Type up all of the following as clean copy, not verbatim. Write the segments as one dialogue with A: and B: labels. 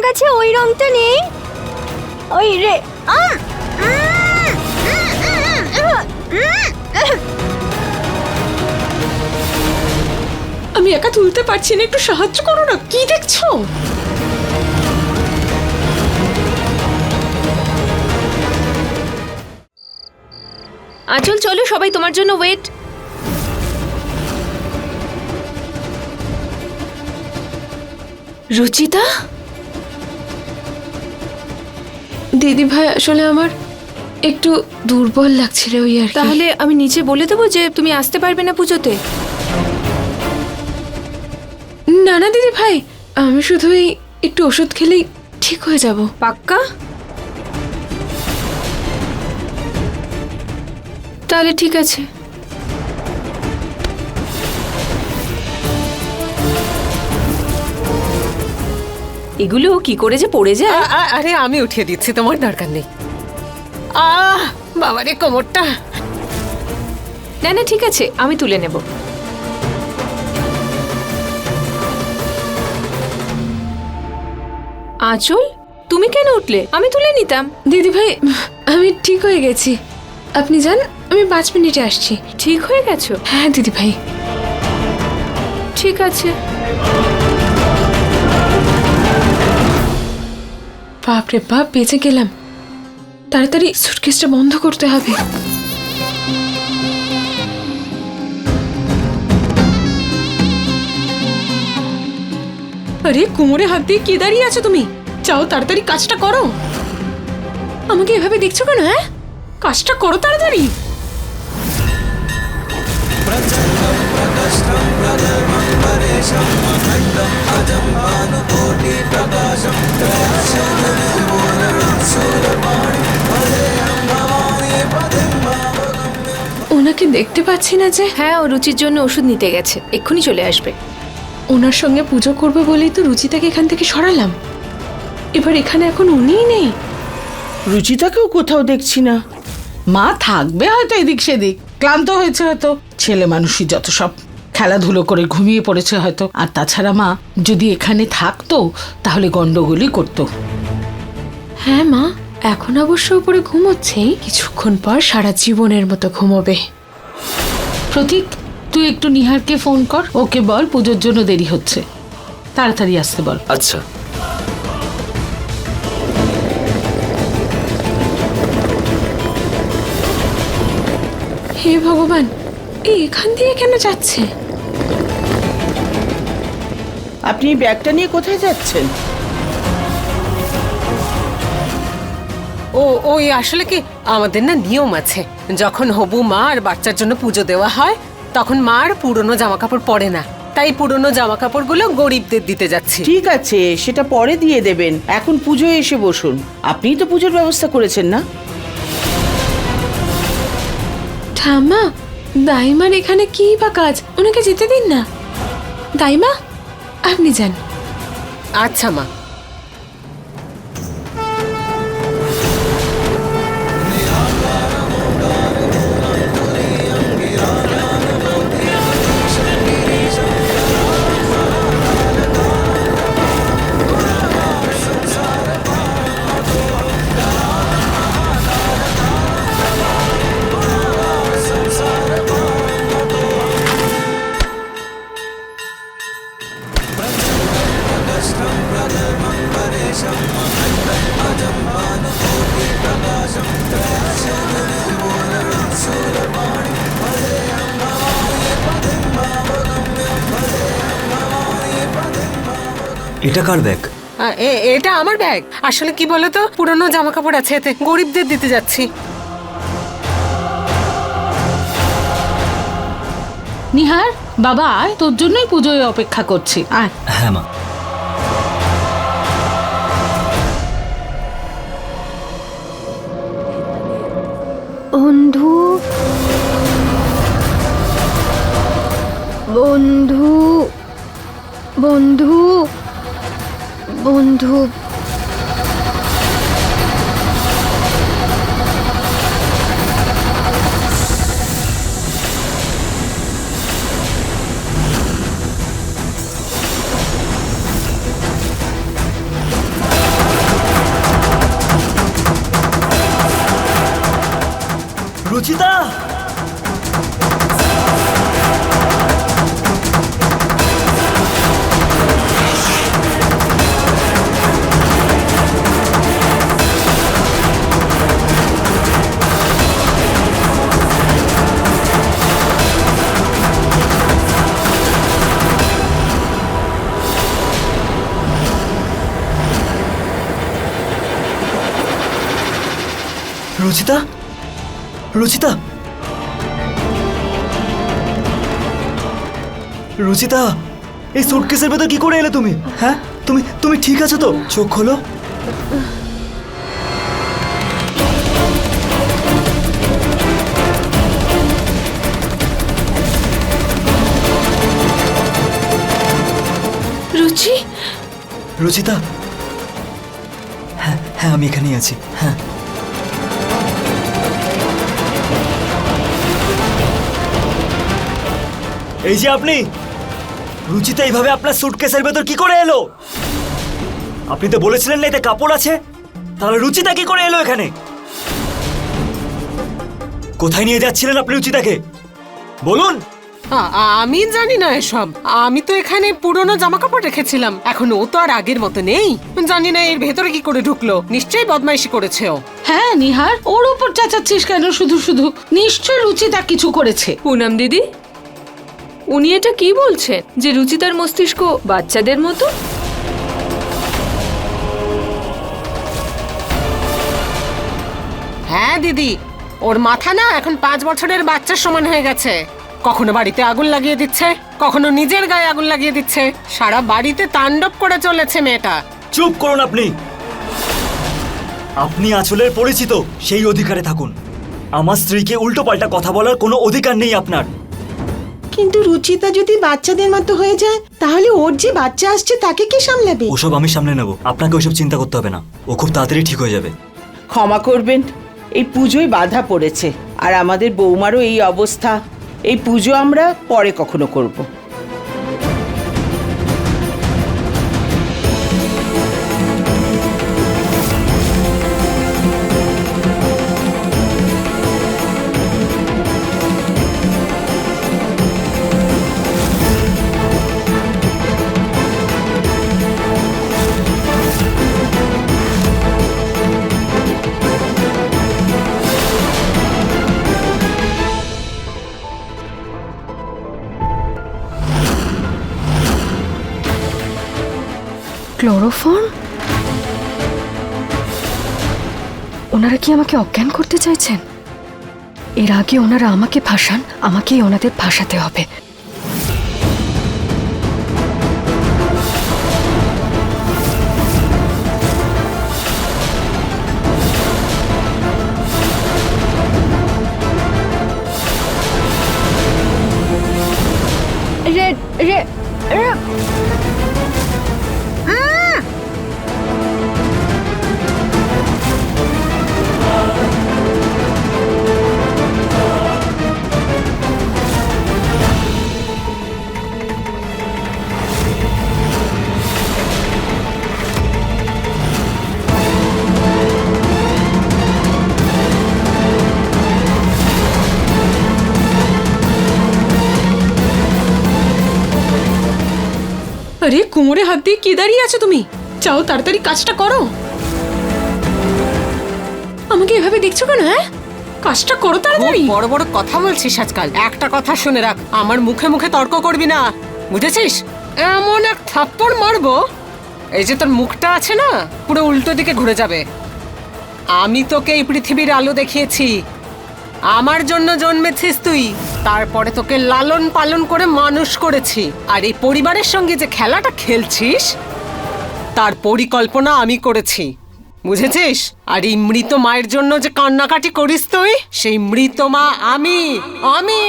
A: কাছে ওই রংটা নেই? ওই রে
B: আমি একা তুলতে পারছি না, একটু সাহায্য করো না। কি দেখছো?
C: আঁচল চলো, সবাই তোমার জন্য ওয়েট। রুচিতা,
B: দিদি ভাই আসলে আমার একটু দুর্বল লাগছিল ওই আর কি।
C: তাহলে আমি নিচে বলে দেবো যে তুমি আসতে পারবে না পুজোতে।
B: না না দিদি ভাই, আমি শুধু এই একটু ওষুধ খেলেই ঠিক হয়ে যাব।
C: পাক্কা? তাহলে ঠিক আছে। এগুলো কি করে যে পড়ে যায়।
D: আরে আমি উঠিয়ে দিচ্ছি, তোমার দরকার নেই। বাবারে কোমরটা।
C: না না ঠিক আছে, আমি তুলে নেব। আঁচল, তুমি কেন উঠলে? আমি তুলে নিতাম।
B: দিদি ভাই আমি ঠিক হয়ে গেছি, আপনি যান, আমি 5 মিনিটে আসছি।
C: ঠিক হয়ে গেছো?
B: হ্যাঁ দিদি ভাই।
C: ঠিক আছে।
B: বাপরে বাপ, বেঁচে গেলাম। তাড়াতাড়ি সুটকেসটা বন্ধ করতে হবে। আরে কোমরে হাত দিয়ে কি দাঁড়িয়ে আছো তুমি? চাও তাড়াতাড়ি কাজটা করো। আমাকে এভাবে দেখছো কেন? হ্যাঁ, কাজটা করো তাড়াতাড়ি। ওনাকে দেখতে পাচ্ছি না যে।
C: হ্যাঁ, ও রুচির জন্য ওষুধ নিতে গেছে, এক্ষুনি চলে আসবে।
B: ওনার সঙ্গে পুজো করবে বলেই তো রুচিতাকে এখান থেকে সরালাম। এবার এখানে এখন উনিই নেই।
E: রুচিতাকেও কোথাও দেখছি না। মা থাকবে হয়তো এদিক সেদিক, ক্লান্ত হয়েছে হয়তো। ছেলে মানুষই যত সব, খেলাধুলো করে ঘুমিয়ে পড়েছে হয়তো। আর তাছাড়া মা যদি এখানে থাকতো তাহলে গন্ডগোলই করতো।
B: হ্যাঁ মা, এখন অবশ্য উপরে ঘুমোচ্ছেই, কিছুক্ষণ পর সারা জীবনের মতো ঘুমোবে।
E: প্রতীক, তুই একটু নিহারকে ফোন কর, ওকে বল পুজোর জন্য দেরি হচ্ছে, তাড়াতাড়ি আসতে বল।
F: আচ্ছা।
B: হে ভগবান, এখান দিয়ে কেন যাচ্ছে?
E: আপনি ব্যাগটা নিয়ে কোথায় যাচ্ছেন?
D: ওই আসলে কি, আমাদের না নিয়ম আছে, যখন হবু মা আর বাচ্চার জন্য পুজো দেওয়া হয় তখন মার পুরনো জামা কাপড় পরে না, তাই পুরনো জামা কাপড়গুলো গরিবদের দিতে যাচ্ছি।
E: ঠিক আছে, সেটা পরে দিয়ে দেবেন, এখন পুজোয় এসে বসুন। আপনিই তো পুজোর ব্যবস্থা করেছেন না?
B: ঠাম্মা, দাইমার এখানে কি বা কাজ? ওনাকে যেতে দিন না। দাইমা, আপনি যান।
D: আচ্ছা মা।
F: এটা কার ব্যাগ?
D: এটা আমার ব্যাগ। আসলে কি বলতো, পুরনো জামা কাপড় আছে এতে, গরিবদের দিতে যাচ্ছি।
E: নিহার বাবা আয়, তোর জন্যই পুজোয় অপেক্ষা করছি, আয়।
F: হ্যাঁ মা।
A: বন্ধু, বন্ধু, বন্ধু, বন্ধু।
F: রুচিতা, রুচিতা, রুচিতা, রুচিতা, এই সুটকেসের ভেতর কি করে এলে তুমি? হ্যাঁ, তুমি তুমি ঠিক আছো তো? চোখ খোলো।
C: রুচি,
F: রুচিতা, হ্যাঁ হ্যাঁ আমি এখানেই আছি। হ্যাঁ, এই যে আপনি, রুচিতা এইভাবে আপনার সুটকেসের ভেতর কি করে এলো? আপনি তো বলেছিলেন না এতে কাপড় আছে, তাহলে রুচিতা কি করে এলো এখানে? কোথায় নিয়ে যাচ্ছিলেন আপনি রুচিতাকে? বলুন।
D: আমি জানি না এসব। আমি তো এখানে পুরনো জামা কাপড় রেখেছিলাম। এখন ও তো আর আগের মতো নেই। জানি না এর ভেতরে কি করে ঢুকলো। নিশ্চয়ই বদমাইশি করেছে ও।
E: হ্যাঁ নিহার, ওর উপর চেঁচাচ্ছিস কেন শুধু শুধু? নিশ্চয় রুচিতা কিছু করেছে।
C: পুনম দিদি, উনি এটা কি বলছেন যে রুচিতার মস্তিষ্ক বাচ্চাদের মতো?
D: হ্যাঁ দিদি, ওর মাথা না এখন 5 বছরের বাচ্চার সমান হয়ে গেছে। কখনো বাড়িতে আগুন লাগিয়ে দিচ্ছে, কখনো নিজের গায়ে আগুন লাগিয়ে দিচ্ছে। সারা বাড়িতে তাণ্ডব করে চলেছে মেয়েটা।
F: চুপ করুন আপনি। আপনি আঁচলের পরিচিত, সেই অধিকারে থাকুন। আমার স্ত্রীকে উল্টো পাল্টা কথা বলার কোনো অধিকার নেই আপনার।
G: কিন্তু রুচিতা যদি বাচ্চাদের মতো হয়ে যায়, তাহলে ওর যে বাচ্চা আসছে তাকে কে সামলাবে?
F: ওসব আমি সামলে নেব, আপনাকে ওইসব চিন্তা করতে হবে না। ও খুব তাড়াতাড়ি ঠিক হয়ে যাবে।
G: ক্ষমা করবেন, এই পুজোয় বাধা পড়েছে, আর আমাদের বৌমারও এই অবস্থা। এই পুজো আমরা পরে কখনো করব।
A: ক্লোরোফর্ম? ওনারা কি আমাকে অজ্ঞান করতে চাইছেন? এর আগে ওনারা আমাকে ফাঁসান, আমাকেই ওনাদের ফাঁসাতে হবে। রেড রেড
B: আরে কোমরে হাত দিয়ে কি দাঁড়িয়ে আছো তুমি? চাও তাড়াতাড়ি কাজটা করো। আমাকে এভাবে দেখছো কেন? হ্যাঁ, কাজটা করো
D: খুব
B: তাড়াতাড়ি।
D: বড় বড় কথা বলছিস আজকাল। একটা কথা শুনে রাখ, আমার মুখে মুখে তর্ক করবি না, বুঝেছিস? এমন এক থাপ্পড় মারবো, এই যে তোর মুখটা আছে না, পুরো উল্টো দিকে ঘুরে যাবে। আমি তোকে এই পৃথিবীর আলো দেখিয়েছি, আমার জন্য জন্মেছিস তুই, তারপরে তোকে লালন পালন করে মানুষ করেছি। আর এই পরিবারের সঙ্গে যে খেলাটা খেলছিস, তার পরিকল্পনা আমি করেছি, বুঝেছিস? আর এই মৃত মায়ের জন্য যে কান্নাকাটি করিস তুই, সেই মৃত মা আমি। আমি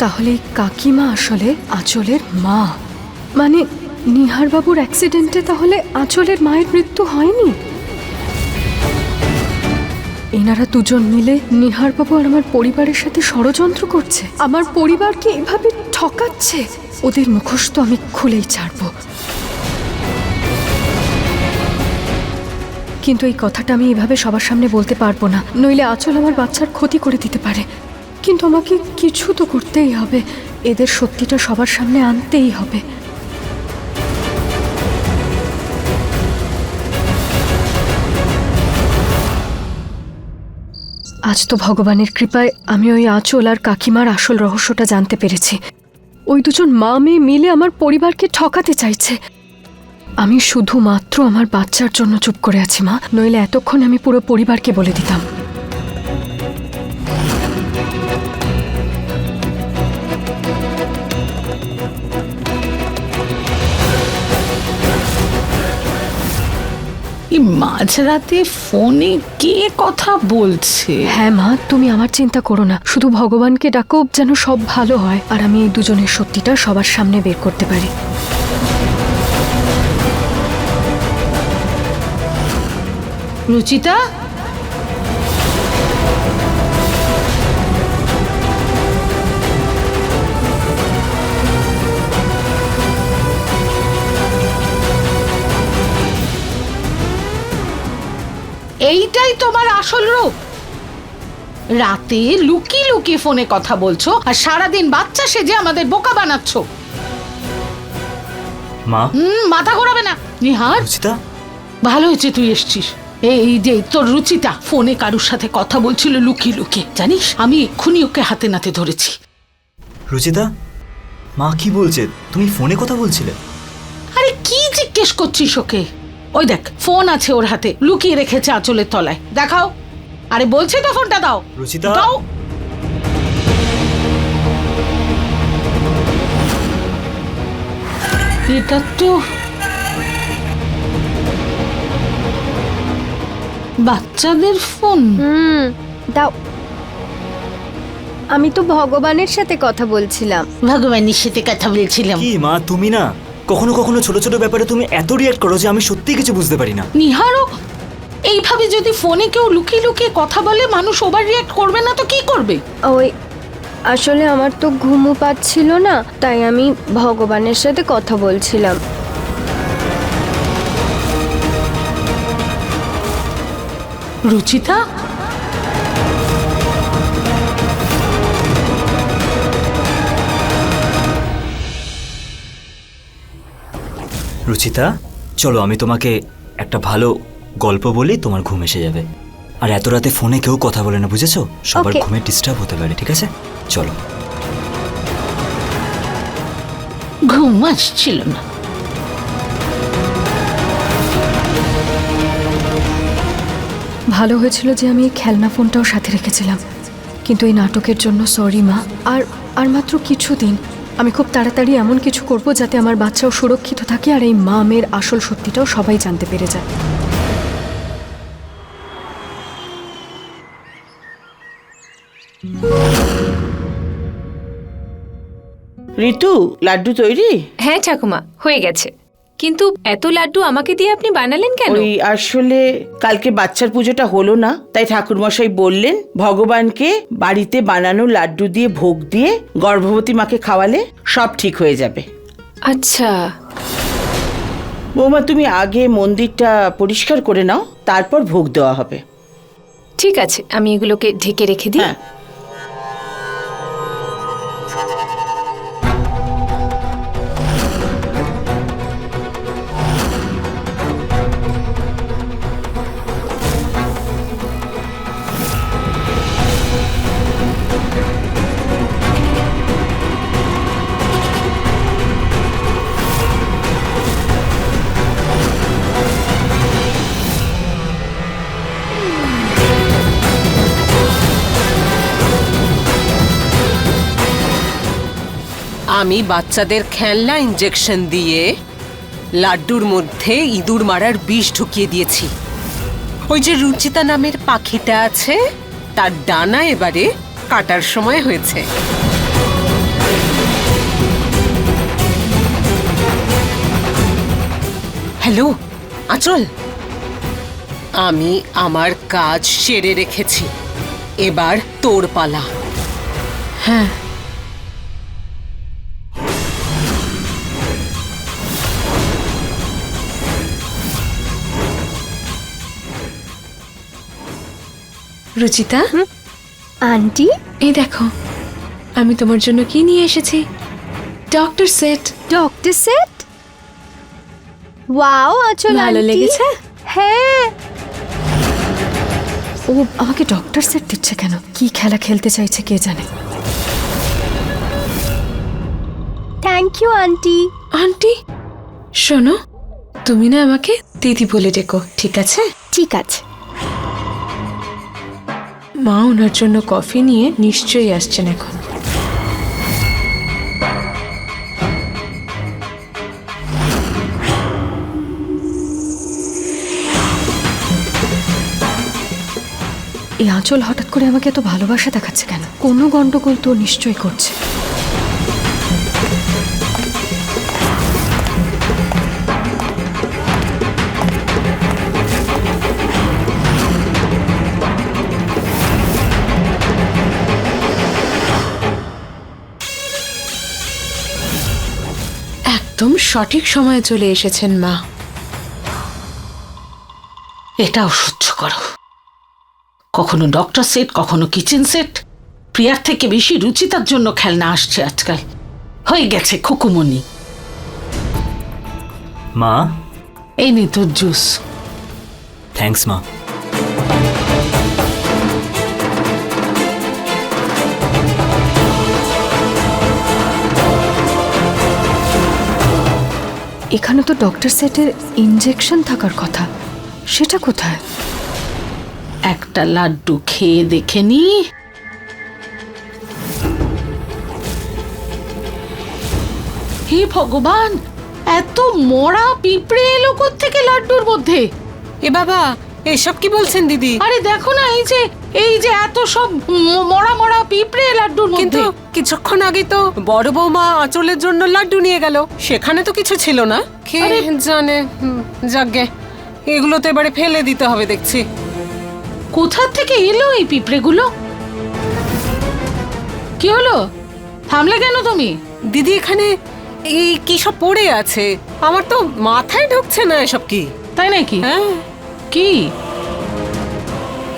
A: তাহলে কাকিমা আসলে আঁচলের মা? মানে নিহার বাবুর অ্যাক্সিডেন্টে তাহলে আঁচলের মায়ের মৃত্যু হয়নি? এনারা দুজন মিলে নিহারবাবু আর আমার পরিবারের সাথে ষড়যন্ত্র করছে, আমার পরিবারকে এভাবে ঠকাচ্ছে। ওদের মুখোশ তো আমি খুলেই ছাড়বো। কিন্তু এই কথাটা আমি এভাবে সবার সামনে বলতে পারবো না, নইলে আঁচল আমার বাচ্চার ক্ষতি করে দিতে পারে। কিন্তু আমাকে কিছু তো করতেই হবে, এদের সত্যিটা সবার সামনে আনতেই হবে। আজ তো ভগবানের কৃপায় আমি ওই আঁচল আর কাকিমার আসল রহস্যটা জানতে পেরেছি। ওই দুজন মা মেয়ে মিলে আমার পরিবারকে ঠকাতে চাইছে। আমি শুধুমাত্র আমার বাচ্চার জন্য চুপ করে আছি মা, নইলে এতক্ষণ আমি পুরো পরিবারকে বলে দিতাম।
E: এই মাঝরাতে ফোনে কে কথা বলছে?
A: হ্যাঁ মা, তুমি আমার চিন্তা করো না, শুধু ভগবানকে ডাকো যেন সব ভালো হয় আর আমি এই দুজনের সত্যিটা সবার সামনে বের করতে পারি।
E: রুচিতা, এইটাই তোমার আসল রূপ? রাতে লুকিয়ে লুকিয়ে ফোনে কথা বলছো আর সারাদিন বাচ্চা সেজে আমাদের বোকা বানাচ্ছ।
F: মা,
E: মাথা ঘোরাবে না। নিহার,
F: রুচিতা,
E: ভালো হয়েছে তুই এসছিস। এই যে তোর রুচিতা ফোনে কারুর সাথে কথা বলছিল লুকিয়ে লুকিয়ে, জানিস আমি এক্ষুনি ওকে হাতে নাতে ধরেছি।
F: রুচিতা, মা কি বলছে? তুমি ফোনে কথা বলছিলে?
E: আরে কি জিজ্ঞেস করছিস ওকে? ওই দেখ ফোন আছে ওর হাতে, লুকিয়ে রেখেছে আঁচলের তলায়, দেখাও। আরে বলছি তো ফোনটা দাও।
F: রুচিতা,
E: দাও। এটা তো বাচ্চাদের ফোন।
H: দাও। আমি তো ভগবানের সাথে কথা বলছিলাম।
E: ভগবানের সাথে কথা বলছিলাম।
F: কি মা, তুমি না কখনো কখনো ছোট ছোট ব্যাপারে তুমি এত রিয়াক্ট করো যে আমি সত্যিই কিছু বুঝতে পারি না।
E: নিহারও এইভাবে যদি ফোনে কেউ লুকিয়ে লুকিয়ে কথা বলে মানুষ ওভার রিয়াক্ট করবে না তো কি করবে?
H: ওই আসলে আমার তো ঘুমও পাচ্ছিল না, তাই আমি ভগবানের সাথে কথা বলছিলাম।
E: রুচিতা,
F: রুচিতা, চলো আমি তোমাকে একটা ভালো গল্প বলি, তোমার ঘুম এসে যাবে। আর এত রাতে ফোনে কেউ কথা বলে না, বুঝেছো? সবার
H: Okay.
F: ঘুমে ডিস্টার্ব হতে পারে, ঠিক আছে? চলো।
E: ঘুম আসছিল না।
A: ভালো হয়েছিল যে আমি এই খেলনা ফোনটাও সাথে রেখেছিলাম, কিন্তু এই নাটকের জন্য সরি মা। আর মাত্র কিছুদিন, আমি খুব তাড়াতাড়ি এমন কিছু করব যাতে আমার বাচ্চাও সুরক্ষিত থাকে আর এই মা মেয়ের আসল সত্যিটাও সবাই জানতে পেরে যায়।
G: ঋতু, লাড্ডু তৈরি?
C: হ্যাঁ ঠাকুমা, হয়ে গেছে। কিন্তু এত লাড্ডু আমাকে দিয়ে আপনি বানালেন কেন?
G: ওই আসলে কালকে বাচ্চার পুজোটা হলো না, তাই ঠাকুরমশাই বললেন ভগবানকে বাড়িতে বানানো লাড্ডু দিয়ে ভোগ দিয়ে গর্ভবতী মাকে খাওয়ালে সব ঠিক হয়ে যাবে।
C: আচ্ছা।
G: বৌমা, তুমি আগে মন্দিরটা পরিষ্কার করে নাও, তারপর ভোগ দেওয়া হবে।
C: ঠিক আছে, আমি এগুলোকে ঢেকে রেখে দিই।
G: হ্যাঁ।
D: আমি বাচ্চাদের খেলনা ইঞ্জেকশন দিয়ে লাড্ডুর মধ্যে ইঁদুর মারার বিষ ঢুকিয়ে দিয়েছি। ওই যে রুচিতা নামের পাখিটা আছে, তার ডানা এবারে কাটার সময় হয়েছে। হ্যালো আঁচল, আমি আমার কাজ সেরে রেখেছি, এবার তোর পালা।
B: হ্যাঁ, রুচিতা,
H: আন্টি
B: এই দেখো আমি তোমার জন্য কি নিয়ে এসেছি। Doctor set.
H: Doctor set, wow আঁচল
B: ভালো
H: আন্টি।
B: লেগেছে?
H: হ্যাঁ।
A: ও আমাকে ডক্টর সেট দিচ্ছে কেন? কি খেলা খেলতে চাইছে কে জানে।
H: Thank you aunty.
B: আন্টি শোনো, তুমি না আমাকে দিদি বলে ডেকো, ঠিক আছে?
H: ঠিক আছে।
B: মা ওনার জন্য কফি নিয়ে নিশ্চয়ই আসছেন এখন।
A: এই আঁচল হঠাৎ করে আমাকে এত ভালোবাসা দেখাচ্ছে কেন? কোনো গন্ডগোল তো নিশ্চয়ই করছে।
B: একদম সঠিক সময়ে চলে এসেছেন মা।
E: এটাও সহ্য করো। কখনো ডক্টর সেট, কখনো কিচেন সেট। প্রিয়ার থেকে বেশি রুচিতার জন্য খেলনা আসছে আজকাল। হয়ে গেছে খুকুমনি।
F: মা,
E: এই নে তোর জুস।
F: থ্যাঙ্কস মা।
A: এখানে তো ডক্টর সেটের ইনজেকশন থাকার কথা, সেটা কোথায়?
E: একটা লাড্ডু খেয়ে দেখে নি। হে ভগবান, এত মরা পিঁপড়ে এলো থেকে লাড্ডুর মধ্যে?
D: এ বাবা, এসব কি বলছেন দিদি?
E: আরে দেখো না, এই যে এত সব মরা মরা পিঁপড়ে লাড্ডুর
D: কিন্তু
E: মধ্যে।
D: কিছুক্ষণ আগে তো বড় বৌমা আঁচলের জন্য লাড্ডু নিয়ে গেল, সেখানে তো কিছু ছিল না। কে জানে, যাকগে, এগুলো তো এবারে ফেলে দিতে হবে দেখছি।
E: কোথা থেকে এলো এই পিঁপড়েগুলো? কি হলো, থামলে কেন তুমি?
D: দিদি এখানে এই কি সব পড়ে আছে, আমার তো মাথায় ঢুকছে না এসব কি।
E: তাই নাকি?
D: হ্যাঁ,
E: কি?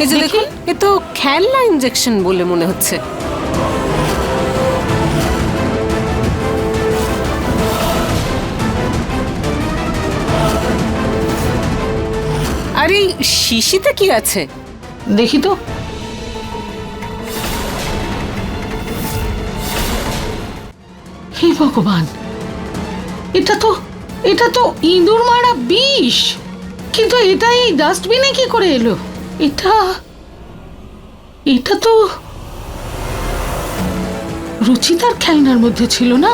D: এই যে
E: দেখি।
D: দেখুন, এ তো খেলনা ইনজেকশন বলে মনে হচ্ছে। আরে শিশিতে কি আছে?
E: দেখি তো। হে ভগবান, এটা তো ইঁদুর মারা বিষ। কিন্তু এটা এই ডাস্টবিনে কি করে এলো? এটা তো রুচিতার খেলনার মধ্যে ছিল না?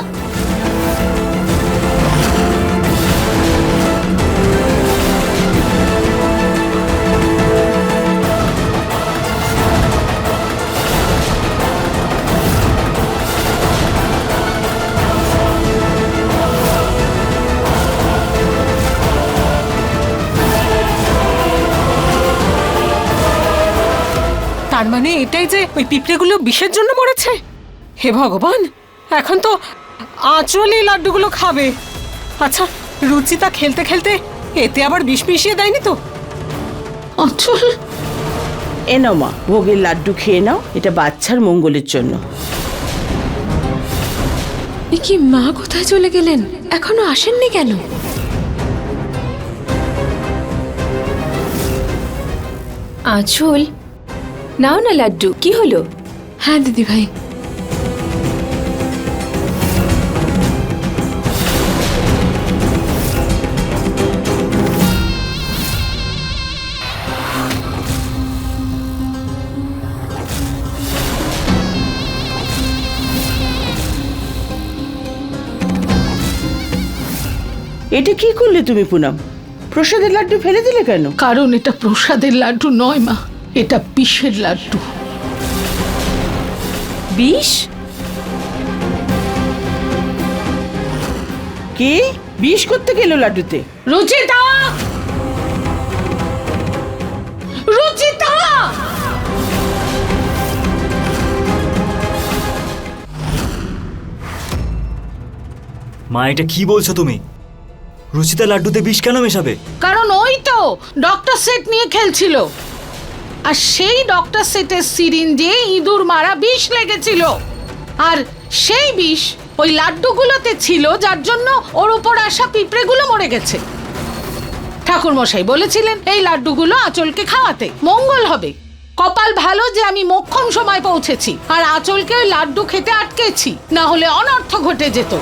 D: তার মানে এটাই যে ওই পিঁপড়েগুলো বিষের জন্য মরেছে। হে ভগবান, এখন তো আঁচলে লাড্ডুগুলো খাবে। আচ্ছা, রুচিতা খেলতে খেলতে এতে আবার বিষ মিশিয়ে দেয়নি তো?
E: অচল,
G: এ নাও মা, ভোগের লাড্ডু খেয়ে নাও, এটা বাচ্চার মঙ্গলের জন্য।
B: এ কি, মা কোথায় চলে গেলেন? এখনো আসেননি কেন?
C: আঁচল, নাও না লাড্ডু, কি হলো?
B: হ্যাঁ দিদি ভাই।
G: এটা কি করলে তুমি পুনম? প্রসাদের লাড্ডু ফেলে দিলে কেন?
E: কারণ এটা প্রসাদের লাড্ডু নয় মা, এটা বিষের লাড্ডু।
C: বিষ?
G: কি বিষ করতে গেল লাড্ডুতে?
E: রুচিতা,
F: মা এটা কি বলছো তুমি? রুচিতা লাড্ডুতে বিষ কেন মেশাবে?
E: কারণ ওই তো ডক্টর সেট নিয়ে খেলছিল, আর সেই ডক্টর সেটের সিরিঞ্জে ইঁদুর মারা বিষ লেগেছিল, আর সেই বিষ ওই লাড্ডুগুলোতে ছিল, যার জন্য ওর উপর আসা পিঁপড়েগুলো মরে গেছে। ঠাকুর মশাই বলেছিলেন এই লাড্ডুগুলো আঁচলকে খাওয়াতে মঙ্গল হবে। কপাল ভালো যে আমি মোক্ষম সময় পৌঁছেছি আর আঁচলকে ওই লাড্ডু খেতে আটকেছি, না হলে অনর্থ ঘটে যেত।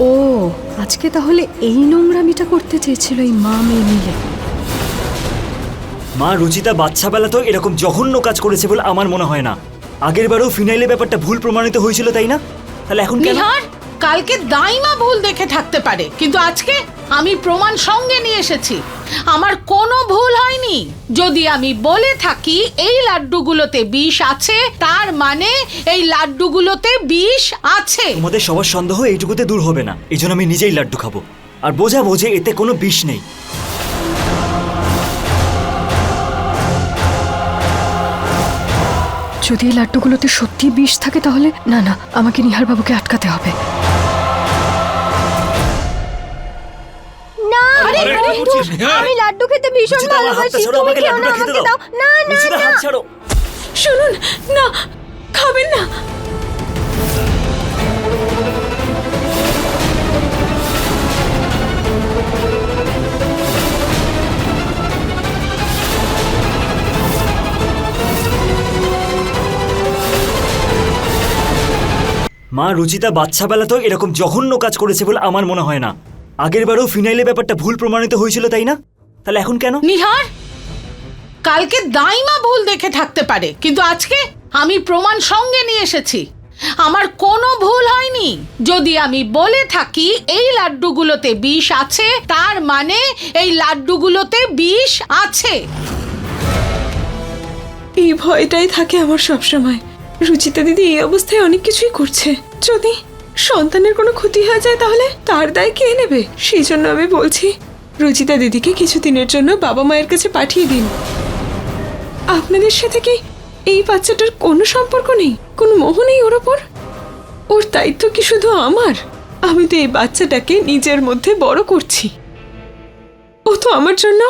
A: ও আজকে তাহলে এই নোংরামিটা করতে চেয়েছিল এই মা মেয়ে মিলে।
F: মা, রুচিতা বাচ্চাবেলাতেও এরকম জঘন্য কাজ করেছে বলে আমার মনে হয় না। আগের বারও ফিনাইলে ব্যাপারটা ভুল প্রমাণিত হয়েছিল, তাই না? তাহলে এখন কেন?
E: নিহার, কালকে দাইমা ভুল দেখে থাকতে পারে, কিন্তু আজকে আমি প্রমাণ সঙ্গে নিয়ে এসেছি। আমার কোনো ভুল হয়নি। যদি আমি বলে থাকি এই লাড্ডুগুলোতে বিষ আছে, তার মানে এই লাড্ডুগুলোতে বিষ আছে।
F: তোমাদের সবার সন্দেহ এইটুকুতে দূর হবে না, এই জন্য আমি নিজেই লাড্ডু খাবো আর বোঝাবো যে এতে কোনো বিষ নেই।
A: যদি এই লাড্ডুগুলোতে সত্যি বিষ থাকে তাহলে না না, আমাকে নিহার বাবুকে আটকাতে হবে।
H: না
F: আরে,
H: বন্ধু, আমি লাড্ডু খেতে ভীষণ
F: রুচিতা, আমার হাতটা
H: ভালোবাসি,
F: ছাড়ো,
H: তুমি
F: আমাকে
H: খেও না,
F: লাড্ডুটা খেতে
H: আমাকে
F: দাও।
H: দাও। না না
F: রুচিতা,
H: না
F: হাত ছাড়ো।
B: শুনুন না, খাবেন না।
F: মা, রুচিতা বাচ্চাবেলাতেও এরকম জঘন্য কাজ করেছে বলে আমার মনে হয় না। আগের বারও ফিনাইলে ব্যাপারটা ভুল প্রমাণিত হয়েছিল, তাই না? তাহলে এখন কেন?
E: নিহার, কালকে দাইমা ভুল দেখে থাকতে পারে, কিন্তু আজকে আমি প্রমাণ সঙ্গে নিয়ে এসেছি। আমার কোনো ভুল হয়নি। যদি আমি বলে থাকি এই লাড্ডুগুলোতে বিষ আছে, তার মানে এই লাড্ডুগুলোতে বিষ আছে।
B: এই ভয়টাই থাকে আমার সবসময়। রুচিতা দিদি এই অবস্থায় অনেক কিছুই করছে, যদি সন্তানের কোনো ক্ষতি হয়ে যায় তাহলে তার দায় কে নেবে? সেই জন্য আমি বলছি রুচিতা দিদিকে কিছুদিনের জন্য বাবা মায়ের কাছে পাঠিয়ে দিন। আপনাদের সাথে কি এই বাচ্চাটার কোনো সম্পর্ক নেই, কোনো মোহ নেই ওর ওপর? ওর দায়িত্ব কি শুধু আমার? আমি তো এই বাচ্চাটাকে নিজের মধ্যে বড় করছি। ও তো আমার জন্য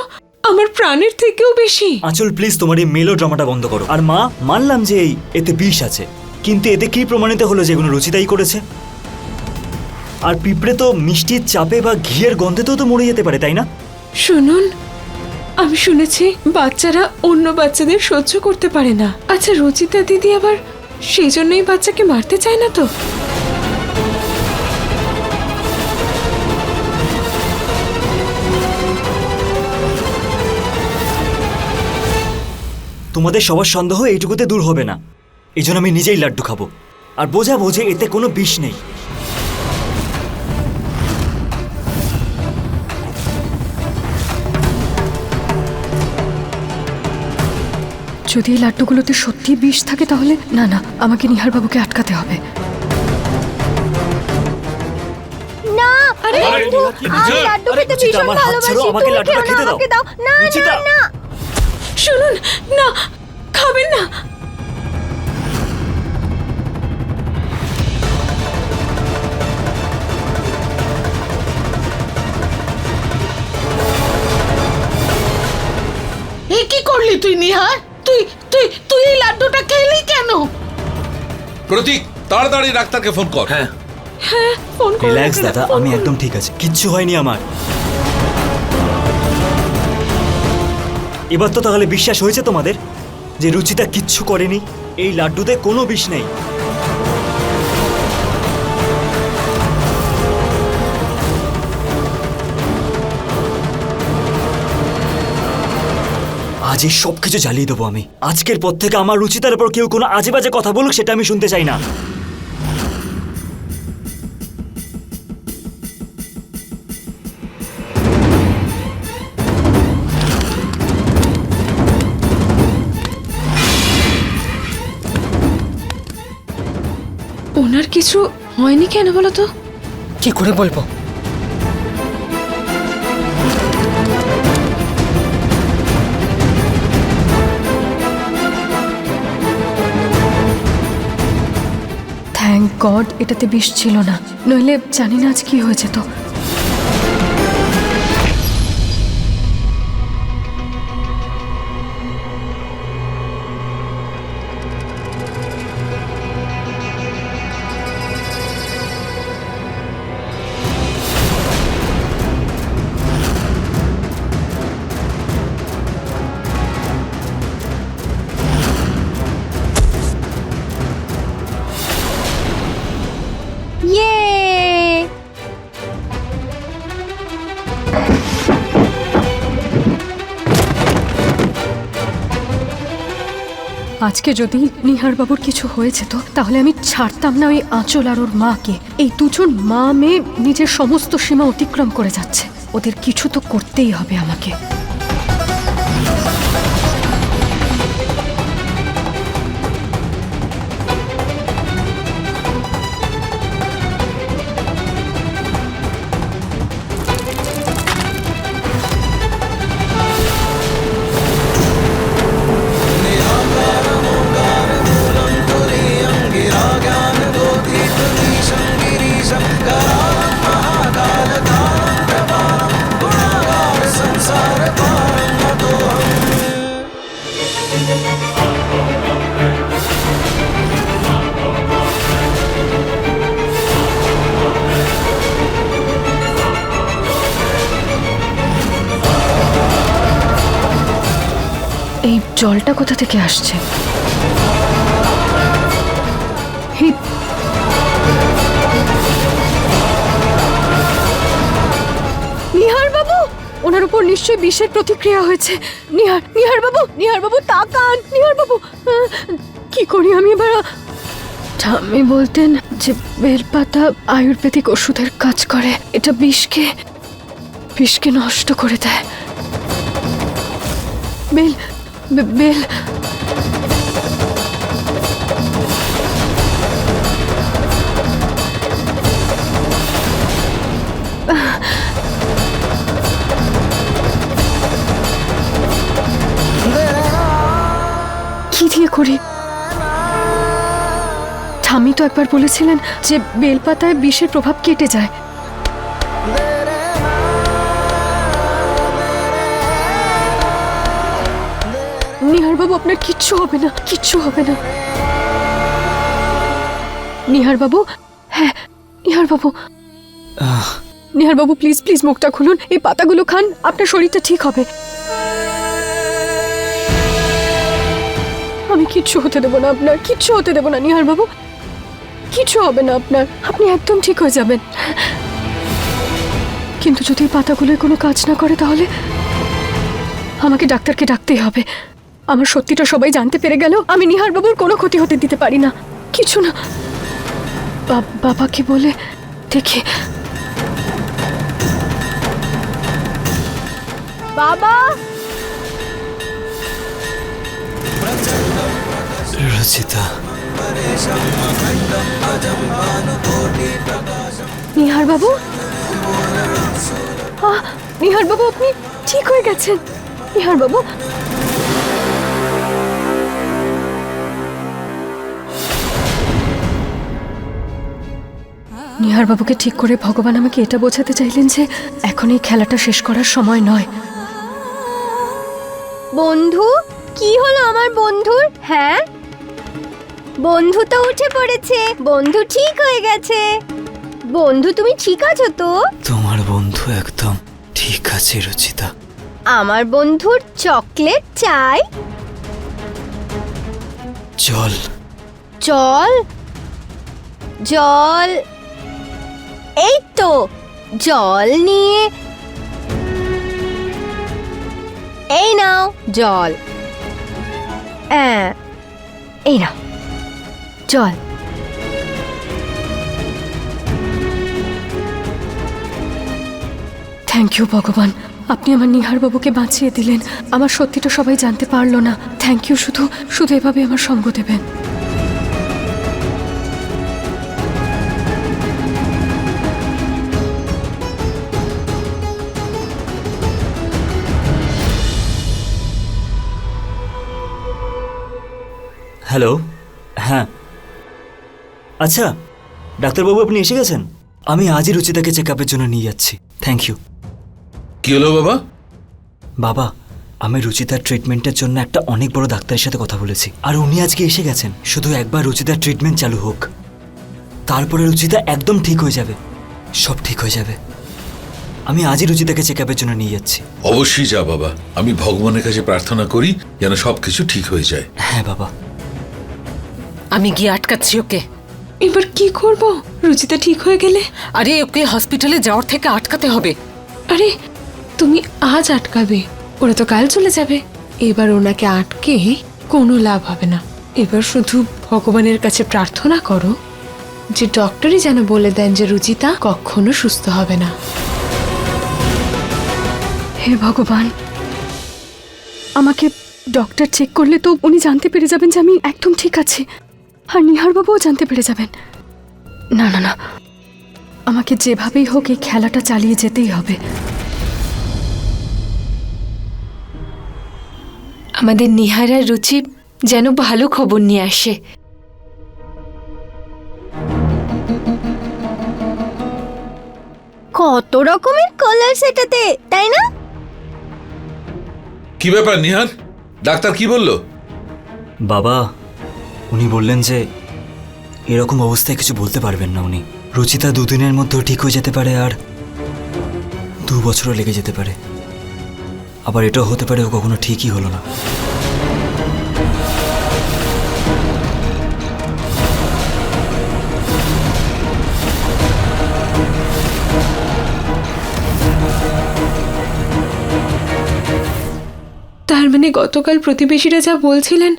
B: আমার প্রাণের থেকেও বেশি।
F: আঁচল, প্লিজ তোমার এই মেলো ড্রামাটা বন্ধ করো। আর মা, মানলাম যে এতে বিষ আছে, কিন্তু এতে কি প্রমাণিত হলো যে এগুলো রুচিতাই করেছে? আর পিঁপড়ে তো মিষ্টির চাপে বা ঘিয়ের গন্ধেতেও তো মরে যেতে পারে, তাই না?
B: শুনুন, আমি শুনেছি বাচ্চারা অন্য বাচ্চাদের সহ্য করতে পারে না। আচ্ছা, রুচিতা দিদি আবার সেই জন্যই বাচ্চাকে মারতে চায় না তো?
F: তোমাদের সবার সন্দেহ এইটুকুতে দূর হবে না, এই জন্য আমি নিজেই লাড্ডু খাবো আর বোঝাবো যে এতে কোনো বিষ নেই।
A: যদি এই লাড্ডুগুলোতে সত্যি বিষ থাকে তাহলে না না, আমাকে নিহার বাবুকে আটকাতে হবে।
H: না বন্ধু, আমি লাড্ডু খেতে
F: রুচিতা,
H: ভীষণ
F: আমার হাত
H: ভালোবাসি,
F: ছাড়ো, আমাকে
H: তুমি
F: লাড্ডুটা
H: খেও না,
F: খেতে দাও।
H: আমাকে দাও। না না
F: রুচিতা।
H: না,
B: শুনুন না, খাবেন না।
E: এ কি করলি তুই নিহার? তুই তুই তুই এই লাড্ডুটা খেলি কেন?
I: প্রতীক, তাড়াতাড়ি ডাক্তারকে ফোন কর। হ্যাঁ,
B: হ্যাঁ, ফোন করুন।
F: রিল্যাক্স দাদা, আমি একদম ঠিক আছে, কিচ্ছু হয়নি আমার। এবার তো তাহলে বিশ্বাস হয়েছে তোমাদের যে রুচিতা কিচ্ছু করেনি, এই লাড্ডুতে কোনো বিষ নেই। আজ এই সব কিছু জ্বালিয়ে দেবো আমি। আজকের পর থেকে আমার রুচিতার উপর কেউ কোনো আজে বাজে কথা বলুক, সেটা আমি শুনতে চাই না।
B: ওনার কিছু হয়নি কেন বলো তো?
D: কি করে বলবো?
A: থ্যাংক থ্যাংক গড এটাতে বিষ ছিল না, নইলে জানি না আজ কি হয়ে যেত।
H: ইয়ে
A: আজকে যদি নিহার বাবুর কিছু হয়ে যেত তাহলে আমি ছাড়তাম না ওই আঁচল আর ওর মাকে। এই দুজন মা মেয়ে নিজের সমস্ত সীমা অতিক্রম করে যাচ্ছে, ওদের কিছু তো করতেই হবে আমাকে। এই জলটা কোথা থেকে আসছে? এই নিহার বাবু, ওনার উপর নিশ্চয়ই বিষের প্রতিক্রিয়া হয়েছে। নিহার বাবু তাকান। নিহার বাবু, কি করি আমি এবার? ঠাম্মি বলতেন যে বেলপাতা আয়ুর্বেদিক ওষুধের কাজ করে, এটা বিষকে নষ্ট করে দেয়। বেল কি দিয়ে করি? ঠাম্মি তো একবার বলেছিলেন যে বেলপাতায় বিষের প্রভাব কেটে যায়। নিহার বাবু, আপনার কিচ্ছু হবে না, কিচ্ছু হবে না। নিহার বাবু, হ্যাঁ নিহার বাবু, নিহার বাবু প্লিজ প্লিজ মুখটা খুলুন, এই পাতাগুলো খান, আপনার শরীরটা ঠিক হবে। আমি কিচ্ছু হতে দেবো না আপনার, কিচ্ছু হতে দেবো না নিহার বাবু, কিচ্ছু হবে না আপনার, আপনি একদম ঠিক হয়ে যাবেন। কিন্তু যদি এই পাতাগুলোর কোনো কাজ না করে তাহলে আমাকে ডাক্তারকে ডাকতেই হবে। আমার সত্যিটা সবাই জানতে পেরে গেল আমি নিহার বাবুর কোনো ক্ষতি হতে দিতে পারি না, কিছু না। বাবাকে বলে দেখি।
H: বাবা,
F: রচিতা,
A: নিহার বাবু, নিহার বাবু আপনি ঠিক হয়ে গেছেন। নিহার বাবু, নিহার বাবুকে ঠিক করে ভগবান আমাকে এটা বোঝাতে চাইলেন যে এখন এই খেলাটা শেষ করার সময় নয়।
H: বন্ধু, কি হলো আমার বন্ধুর? হ্যাঁ, বন্ধু তো উঠে পড়েছে, বন্ধু ঠিক হয়ে গেছে। বন্ধু তুমি ঠিক আছো তো?
F: তোমার বন্ধু একদম ঠিক আছে রচিতা।
H: আমার বন্ধুর চকলেট চাই।
F: জল
H: জল জল, এই তো জল নিয়ে, এই নাও জল। এই নাও জল।
A: থ্যাংক ইউ ভগবান, আপনি আমার নিহার বাবুকে বাঁচিয়ে দিলেন। আমার সত্যিটা সবাই জানতে পারলো না। থ্যাংক ইউ, শুধু শুধু এভাবে আমার সঙ্গ দেবেন।
F: হ্যালো, হ্যাঁ আচ্ছা ডাক্তারবাবু আপনি এসে গেছেন? আমি আজই রুচিতাকে চেক আপের জন্য নিয়ে যাচ্ছি। Thank you.
I: কি হলো বাবা?
F: বাবা, আমি রুচিতার ট্রিটমেন্টের জন্য একটা অনেক বড় ডাক্তারের সাথে কথা বলেছি, আর উনি আজকে এসে গেছেন। শুধু একবার রুচিতার ট্রিটমেন্ট চালু হোক, তারপরে রুচিতা একদম ঠিক হয়ে যাবে, সব ঠিক হয়ে যাবে। আমি আজই রুচিতাকে চেক আপের জন্য নিয়ে যাচ্ছি।
I: অবশ্যই যা বাবা, আমি ভগবানের কাছে প্রার্থনা করি যেন সবকিছু ঠিক হয়ে যায়।
F: হ্যাঁ বাবা।
D: আমি গিয়ে আটকাচ্ছি ওকে।
B: এবার কি করব রুচিতা ঠিক হয়ে গেলে?
D: আরে ওকে হসপিটালে যাওয়ার থেকে আটকাতে হবে।
B: আরে তুমি আজ আটকাবে, ওরা তো কাল চলে যাবে। এবার ওনাকে আটকে কোনো লাভ হবে না। এবার শুধু ভগবানের কাছে প্রার্থনা করো যে ডক্টরই যেন বলে দেন যে রুচিতা কখনো সুস্থ হবে না।
A: হে ভগবান, আমাকে ডক্টর চেক করলে তো উনি জানতে পেরে যাবেন যে আমি একদম ঠিক আছি, আর নিহারবাবুও জানতে পেরে যাবেন। না না না, আমাকে যেভাবেই হোক এই খেলাটা চালিয়ে যেতেই হবে।
C: আমাদের নিহার আর রুচি যেন ভালো খবর নিয়ে আসে।
H: কত রকমের কালার সেটাতে, তাই না?
I: কি ব্যাপার নিহার, ডাক্তার কি বললো?
F: বাবা, উনি বললেন যে এরকম অবস্থায় কিছু বলতে পারবেন না উনি। রুচিতা 2 দিনের মধ্যেও ঠিক হয়ে যেতে পারে, আর 2 বছরও লেগে যেতে পারে। আবার এটাও হতে পারে ও কখনো ঠিকই হলো না।
B: তার মানে গতকাল প্রতিবেশীরা যা বলছিলেন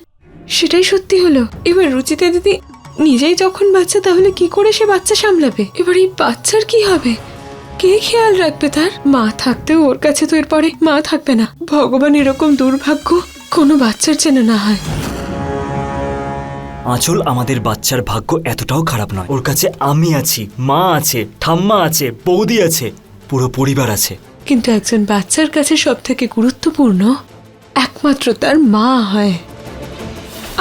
B: সেটাই সত্যি হলো। এবার রুচিতা দিদি নিজেই যখন বাচ্চা, তাহলে কি করে সে বাচ্চা সামলাবে? এবার এই বাচ্চার কি হবে? কে খেয়াল রাখবে তার? মা থাকতেও ওর কাছে তো এরপরে মা থাকবে না। ভগবান, এরকম দুর্ভাগ্য কোনো বাচ্চার যেন না হয়।
F: আঁচল, আমাদের বাচ্চার ভাগ্য এতটাও খারাপ নয়। ওর কাছে আমি আছি, মা আছে, ঠাম্মা আছে, বৌদি আছে, পুরো পরিবার আছে।
B: কিন্তু একজন বাচ্চার কাছে সব থেকে গুরুত্বপূর্ণ একমাত্র তার মা হয়।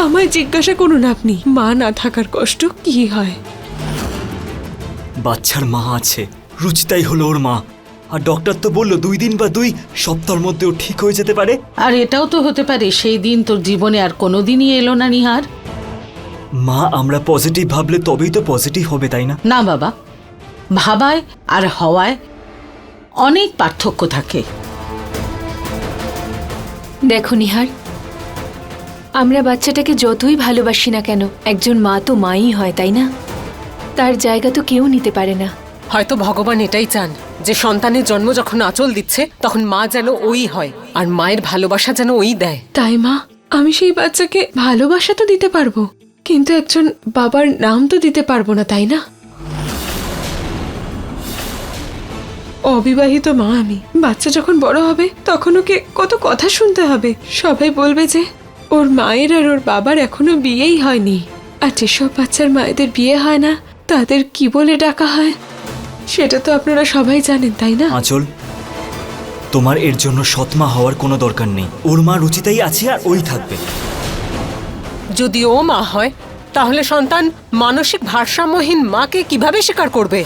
B: আমায় জিজ্ঞাসা করুন আপনি, মা না থাকার কষ্ট কি হয়?
F: বাচ্চার মা আছে, রুচিতাই হলো ওর মা। আর ডক্টর তো বললো 2 দিন বা 2 সপ্তাহের মধ্যে ও ঠিক হয়ে যেতে পারে।
E: আর এটাও তো হতে পারে সেই দিন তোর জীবনে আর কোনোদিনই এলো না নিহার।
F: মা, আমরা পজিটিভ ভাবলে তবেই তো পজিটিভ হবে, তাই না?
E: না বাবা, ভাবায় আর হওয়ায় অনেক পার্থক্য থাকে।
C: দেখো নিহার, আমরা বাচ্চাটাকে যতই ভালোবাসি না কেন, একজন মা তো মাই হয়, তাই না? তার জায়গা তো কেউ নিতে পারে না।
D: হয়তো ভগবান এটাই চান যে সন্তানের জন্ম যখন আঁচল দিচ্ছে তখন মা যেন ওই হয়, আর মায়ের ভালোবাসা যেন ওই দেয়।
B: তাই মা, আমি সেই বাচ্চাকে ভালোবাসা তো দিতে পারবো, কিন্তু একজন বাবার নাম তো দিতে পারবো না, তাই না? অবিবাহিত মা আমি। বাচ্চা যখন বড় হবে তখন ওকে কত কথা শুনতে হবে। সবাই বলবে যে ওর মায়ের আর ওর বাবার এখনো বিয়েই হয়নি। আর যেসব বাচ্চার মায়েদের বিয়ে হয় না তাদের কি বলে ডাকা হয় সেটা তো আপনারা সবাই জানেন, তাই না?
F: আঁচল, তোমার এর জন্য সৎমা হওয়ার কোনো দরকার নেই। ওর মা রুচিতাই আছে আর ওই থাকবে।
D: যদি ও মা হয় তাহলে সন্তান মানসিক ভারসাম্যহীন মাকে কিভাবে স্বীকার করবে?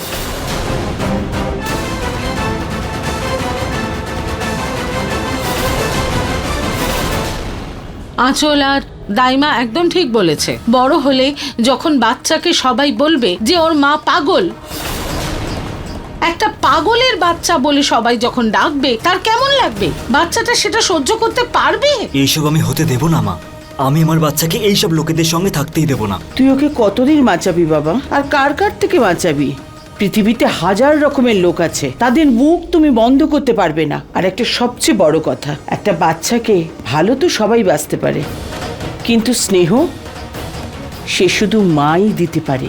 E: আঁচল আর দাইমা একদম ঠিক বলেছে। বড় হলে যখন বাচ্চাকে সবাই বলবে যে ওর মা পাগল, একটা পাগলের বাচ্চা বলে সবাই যখন ডাকবে তার কেমন লাগবে? বাচ্চাটা সেটা সহ্য করতে পারবে?
F: এইসব আমি হতে দেব না মা। আমি আমার বাচ্চাকে এইসব লোকেদের সঙ্গে থাকতেই দেব না।
G: তুই ওকে কতদিন বাঁচাবি বাবা? আর কার কার থেকে বাঁচাবি? পৃথিবীতে হাজার রকমের লোক আছে, তাদের মুখ তুমি বন্ধ করতে পারবে না। আর একটা সবচেয়ে বড় কথা, একটা বাচ্চাকে ভালো তো সবাই বাঁচতে পারে, কিন্তু স্নেহ সে শুধু মাই দিতে পারে।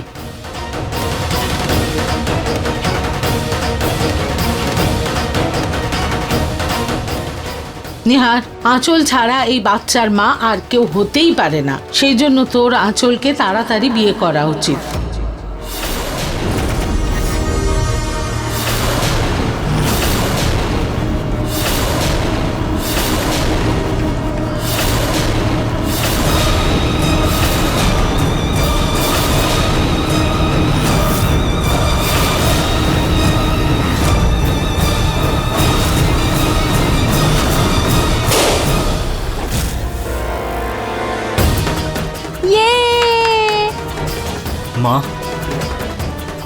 E: নিহার, আঁচল ছাড়া এই বাচ্চার মা আর কেউ হতেই পারে না। সেই জন্য তোর আঁচলকে তাড়াতাড়ি বিয়ে করা উচিত।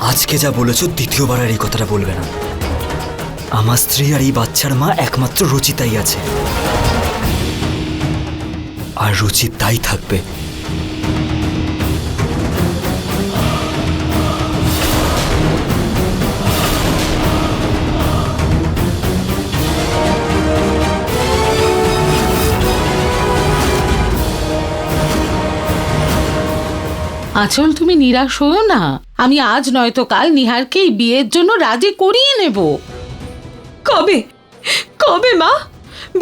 F: আজকে যা বলেছো দ্বিতীয়বার আর এই কথাটা বলবে না। আমার স্ত্রী আর এই বাচ্চার মা একমাত্র রুচিতাই আছে, আর রুচিতাই থাকবে।
E: আঁচল, তুমি নিরাশ হও না। আমি আজ নয়তো কাল নিহারকে এই বিয়ের জন্য রাজি করিয়ে নেব।
B: কবে কবে মা?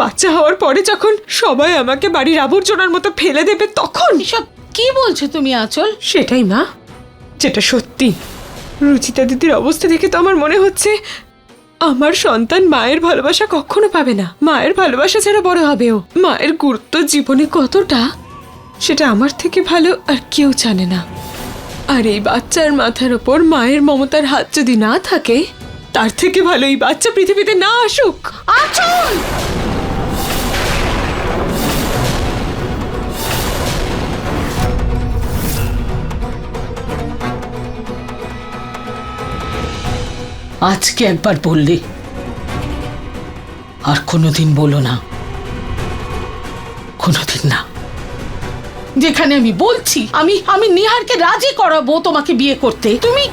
B: বাচ্চা হওয়ার পরে যখন সবাই আমাকে বাড়ির আবর্জনার মতো ফেলে দেবে তখন?
E: এসব কি বলছো তুমি আঁচল?
B: সেটাই মা, যেটা সত্যি। রুচিতা দিদির অবস্থা দেখে তো আমার মনে হচ্ছে আমার সন্তান মায়ের ভালোবাসা কখনো পাবে না। মায়ের ভালোবাসা ছাড়া বড় হবেও। মায়ের গুরুত্ব জীবনে কতটা সেটা আমার থেকে ভালো আর কেউ জানে না। আর এই বাচ্চার মাথার ওপর মায়ের মমতার হাত যদি না থাকে, তার থেকে ভালো এই বাচ্চা পৃথিবীতে না আসুক।
E: আঁচল! আজকে একবার বললে, আর কোনোদিন বলো না। কোনোদিন না। যেখানে আমি বলছি আমি নিহারকে রাজি করাবো তোমাকে বিয়ে করতে, তুমি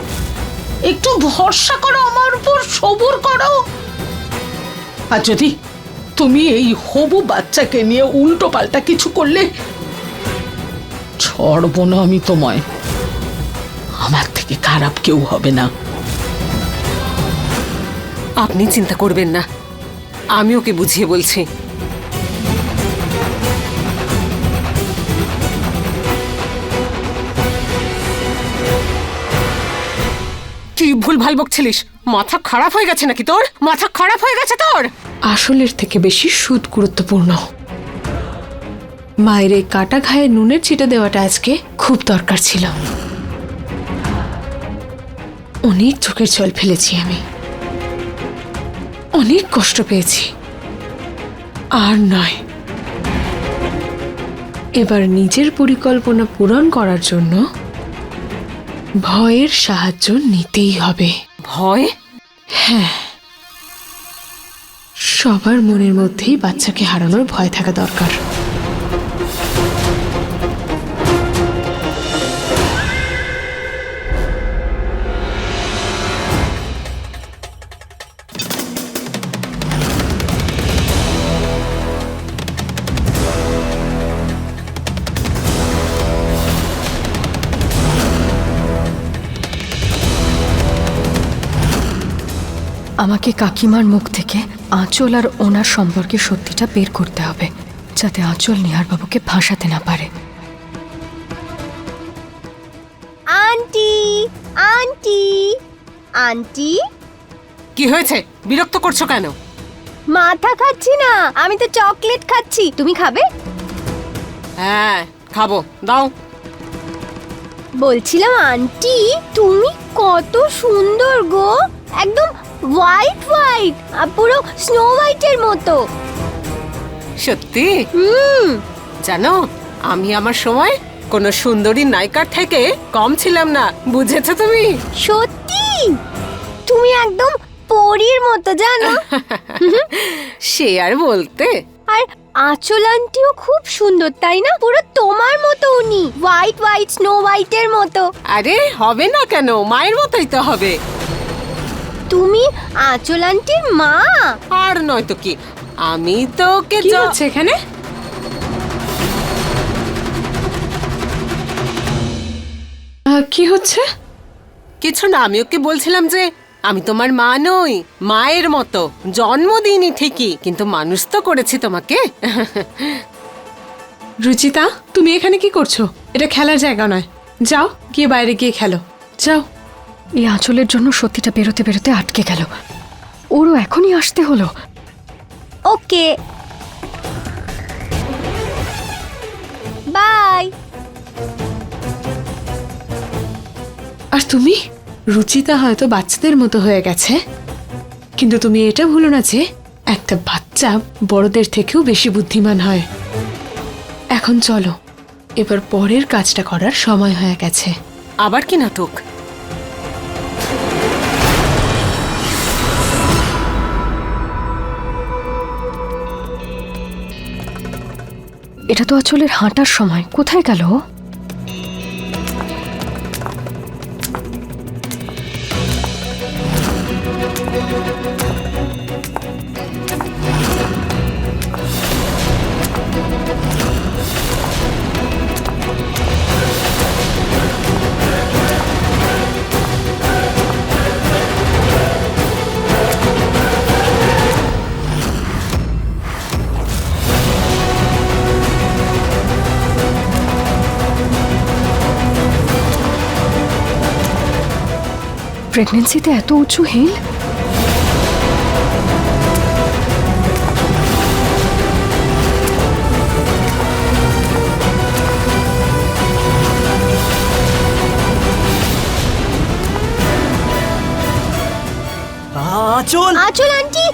E: একটু ভরসা করো আমার উপর, সবুর করো। আর যদি তুমি এই হবু বাচ্চাকে নিয়ে উল্টো পাল্টা কিছু করলে, ছড়বো না আমি তোমায়। আমার থেকে খারাপ কেউ হবে না।
D: আপনি চিন্তা করবেন না, আমি ওকে বুঝিয়ে বলছি। কি ভুলভাল বকছিলিস? মাথা খারাপ হয়ে গেছে নাকি তোর? মাথা খারাপ হয়ে গেছে তোর?
B: আসলের থেকে বেশি সুদ গুরুত্বপূর্ণ। মায়ের এই কাটা ঘায়ে নুনের ছিটা দেওয়াটা আজকে খুব দরকার ছিল। অনেক চোখের জল ফেলেছি আমি, অনেক কষ্ট পেয়েছি। আর নয়, এবার নিজের পরিকল্পনা পূরণ করার জন্য ভয়ের সাহায্য নিতেই হবে।
D: ভয়?
B: হ্যাঁ, সবার মনের মধ্যেই বাচ্চাকে হারানোর ভয় থাকা দরকার।
A: আমাকে কাকিমার মুখ থেকে আঁচল আর ওনার সম্পর্কে সত্যিটা বের করতে হবে, যাতে আঁচল নিহারবাবুকে ফাঁসাতে না পারে।
H: Aunty, aunty, aunty.
D: কি হয়েছে? বিরক্ত করছো কেন?
H: মাথা খাচ্ছি না, আমি তো চকলেট খাচ্ছি। তুমি খাবে?
D: হ্যাঁ খাবো, দাও।
H: বলছিলাম আন্টি, তুমি কত সুন্দর গো, একদম হোয়াইট হোয়াইট, পুরো স্নো হোয়াইটের মতো।
D: সত্যি? জানো, আমি আমার সময় কোনো সুন্দরী নায়িকার থেকে কম ছিলাম না, বুঝেছো তুমি?
H: সত্যি তুমি একদম পরীর মতো, জানো।
D: সে আর বলতে।
H: আর আঁচল আন্টিও খুব সুন্দর, তাই না? পুরো তোমার মতো উনি, হোয়াইট হোয়াইট, স্নো হোয়াইটের মতো।
D: আরে হবে না কেন, মায়ের মতোই তো হবে।
H: তুমি আঁচল আন্টির মা?
D: আর নয় তো কি, আমি তো ওকে
B: কি হচ্ছে এখানে? কি হচ্ছে?
D: কিছু না, আমি ওকে বলছিলাম যে আমি তোমার মা নই, মায়ের মতো। জন্ম দিইনি ঠিকই, কিন্তু মানুষ তো করেছি তোমাকে।
B: রুচিতা, তুমি এখানে কি করছো? এটা খেলার জায়গা নয়, যাও গিয়ে বাইরে গিয়ে খেলো, যাও।
A: এই আঁচলের জন্য সত্যিটা বেরোতে বেরোতে আটকে গেল। ওরও এখনই আসতে হলো।
H: ওকে, বাই।
B: আর তুমি? রুচিতা হয়তো বাচ্চাদের মতো হয়ে গেছে, কিন্তু তুমি এটা ভুলো না যে একটা বাচ্চা বড়দের থেকেও বেশি বুদ্ধিমান হয়। এখন চলো, এবার পরের কাজটা করার সময় হয়ে গেছে।
D: আবার কি নাটক?
A: এটা তো আঁচলের হাঁটার সময়, কোথায় গেল ও? প্রেগনেন্সিতে এত উঁচু হিল?
F: আঁচল!
H: আঁচল আন্টি,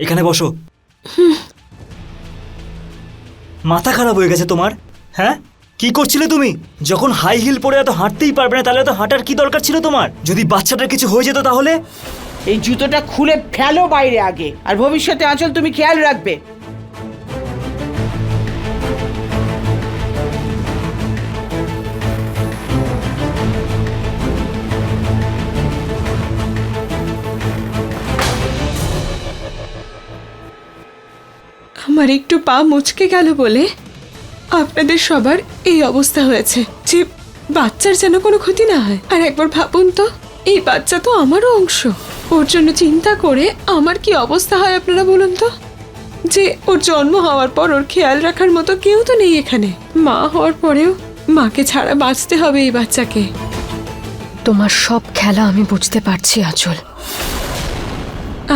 F: এখানে বসো। মাথা খারাপ হয়ে গেছে তোমার? হ্যাঁ, কি করছিলে তুমি? যখন হাই হিল পরে এত হাঁটতেই পারবে না, তাহলে তো হাঁটার কি দরকার ছিল তোমার? যদি বাচ্চাটার কিছু হয়ে যেত তাহলে?
G: এই জুতোটা খুলে ফেলো বাইরে আগে, আর ভবিষ্যতে আঁচল তুমি খেয়াল রাখবে।
B: আমার একটু পা মুচকে গেল বলে আপনাদের সবার এই অবস্থা হয়েছে, যে বাচ্চার যেন কোনো ক্ষতি না হয়। আর একবার ভাবুন তো, এই বাচ্চা তো আমারও অংশ। ওর জন্য চিন্তা করে আমার কি অবস্থা হয় আপনারা বলুন তো। যে ওর জন্ম হওয়ার পর ওর খেয়াল রাখার মতো কেউ তো নেই এখানে। মা হওয়ার পরেও মাকে ছাড়া বাঁচতে হবে এই বাচ্চাকে।
A: তোমার সব খেলা আমি বুঝতে পারছি আঁচল।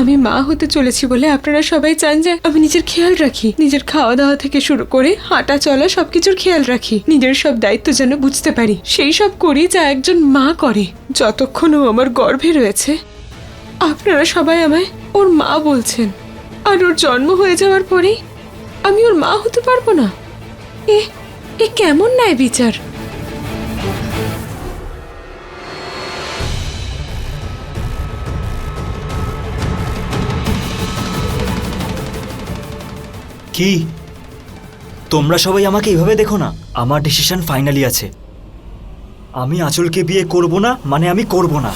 B: আমি মা হতে চলেছি বলে আপনারা সবাই চান যে আমি নিজের খেয়াল রাখি, নিজের খাওয়া দাওয়া থেকে শুরু করে হাঁটা চলা সবকিছুর খেয়াল রাখি, নিজের সব দায়িত্ব যেন বুঝতে পারি। সেই সব করি যা একজন মা করে। যতক্ষণ ও আমার গর্ভে রয়েছে আপনারা সবাই আমায় ওর মা বলছেন, আর ওর জন্ম হয়ে যাওয়ার পরেই আমি ওর মা হতে পারবো না? এ কেমন ন্যায় বিচার?
F: কি তোমরা সবাই আমাকে এইভাবে দেখো না? আমার ডিসিশন ফাইনালি আছে। আমি আঁচলকে বিয়ে করব না, মানে আমি করব না।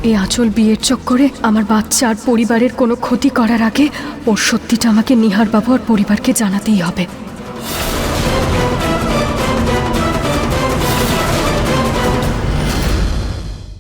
A: এই আঁচল বিয়ের চক্করে আমার বাচ্চা আর পরিবারের কোনো ক্ষতি করার আগে ওর সত্যিটা আমাকে নিহার বাবু আর পরিবারকে জানাতেই হবে।